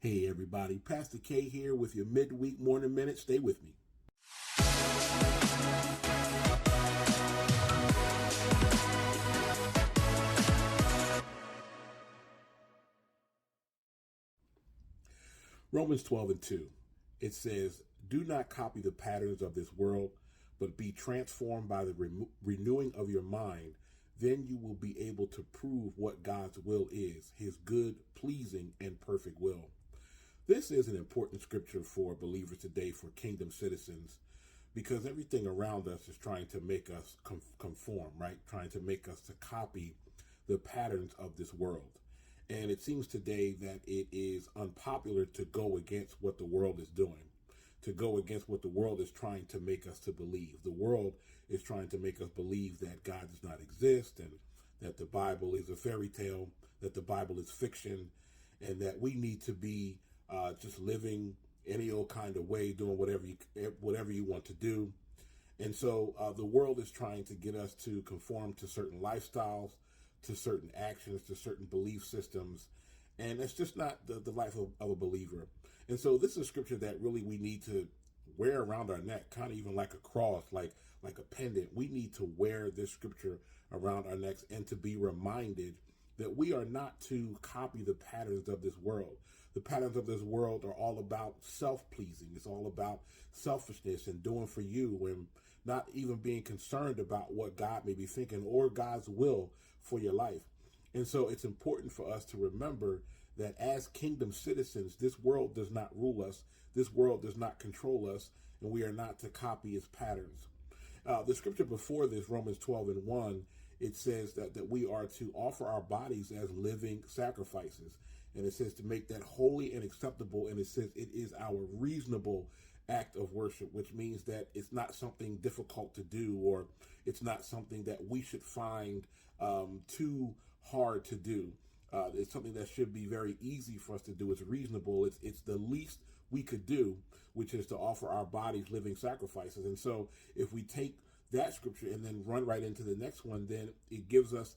Hey everybody, Pastor K here with your midweek morning minute. Stay with me. Romans 12:2. It says, "Do not copy the patterns of this world, but be transformed by the renewing of your mind. Then you will be able to prove what God's will is, his good, pleasing, and perfect will." This is an important scripture for believers today, for kingdom citizens, because everything around us is trying to make us conform, right? Trying to make us to copy the patterns of this world. And it seems today that it is unpopular to go against what the world is doing, to go against what the world is trying to make us to believe. The world is trying to make us believe that God does not exist, and that the Bible is a fairy tale, that the Bible is fiction, and that we need to be just living any old kind of way, doing whatever you want to do. And so the world is trying to get us to conform to certain lifestyles, to certain actions, to certain belief systems. And that's just not the life of a believer. And so this is a scripture that really we need to wear around our neck, kind of even like a cross, like a pendant. We need to wear this scripture around our necks and to be reminded that we are not to copy the patterns of this world. The patterns of this world are all about self-pleasing. It's all about selfishness and doing for you, and not even being concerned about what God may be thinking or God's will for your life. And so it's important for us to remember that as kingdom citizens, this world does not rule us. This world does not control us, and we are not to copy its patterns. The scripture before this, Romans 12:1, it says that we are to offer our bodies as living sacrifices. And it says to make that holy and acceptable. And it says it is our reasonable act of worship, which means that it's not something difficult to do, or it's not something that we should find too hard to do. It's something that should be very easy for us to do. It's reasonable. It's the least we could do, which is to offer our bodies living sacrifices. And so if we take that scripture and then run right into the next one, then it gives us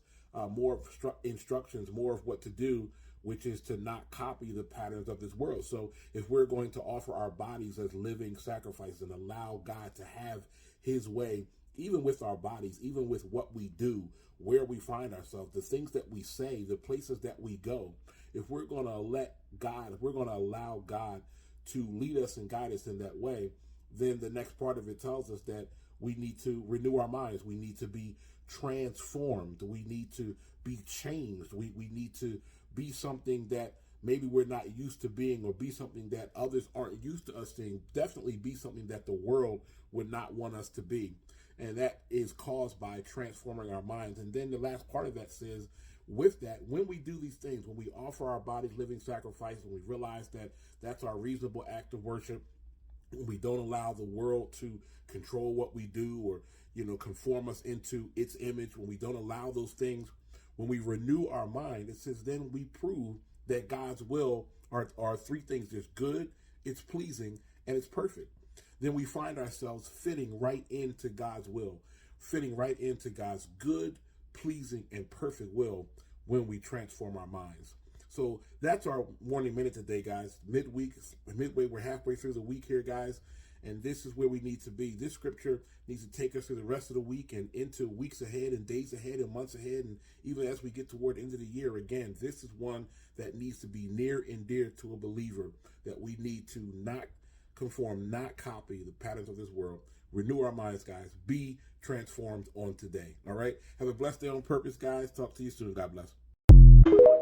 more instructions, more of what to do, which is to not copy the patterns of this world. So if we're going to offer our bodies as living sacrifices and allow God to have his way, even with our bodies, even with what we do, where we find ourselves, the things that we say, the places that we go, if we're going to allow God to lead us and guide us in that way, then the next part of it tells us that we need to renew our minds. We need to be transformed. We need to be changed. We need to be something that maybe we're not used to being, or be something that others aren't used to us seeing. Definitely be something that the world would not want us to be. And that is caused by transforming our minds. And then the last part of that says, with that, when we do these things, when we offer our bodies living sacrifice, when we realize that that's our reasonable act of worship, when we don't allow the world to control what we do, or conform us into its image, when we don't allow those things, when we renew our mind, it says then we prove that God's will are three things. It's good, it's pleasing, and it's perfect. Then we find ourselves fitting right into God's will, fitting right into God's good, pleasing, and perfect will when we transform our minds. So that's our morning minute today, guys. Midway, we're halfway through the week here, guys. And this is where we need to be. This scripture needs to take us through the rest of the week and into weeks ahead and days ahead and months ahead. And even as we get toward the end of the year, again, this is one that needs to be near and dear to a believer, that we need to not conform, not copy the patterns of this world. Renew our minds, guys. Be transformed on today. All right. Have a blessed day on purpose, guys. Talk to you soon. God bless.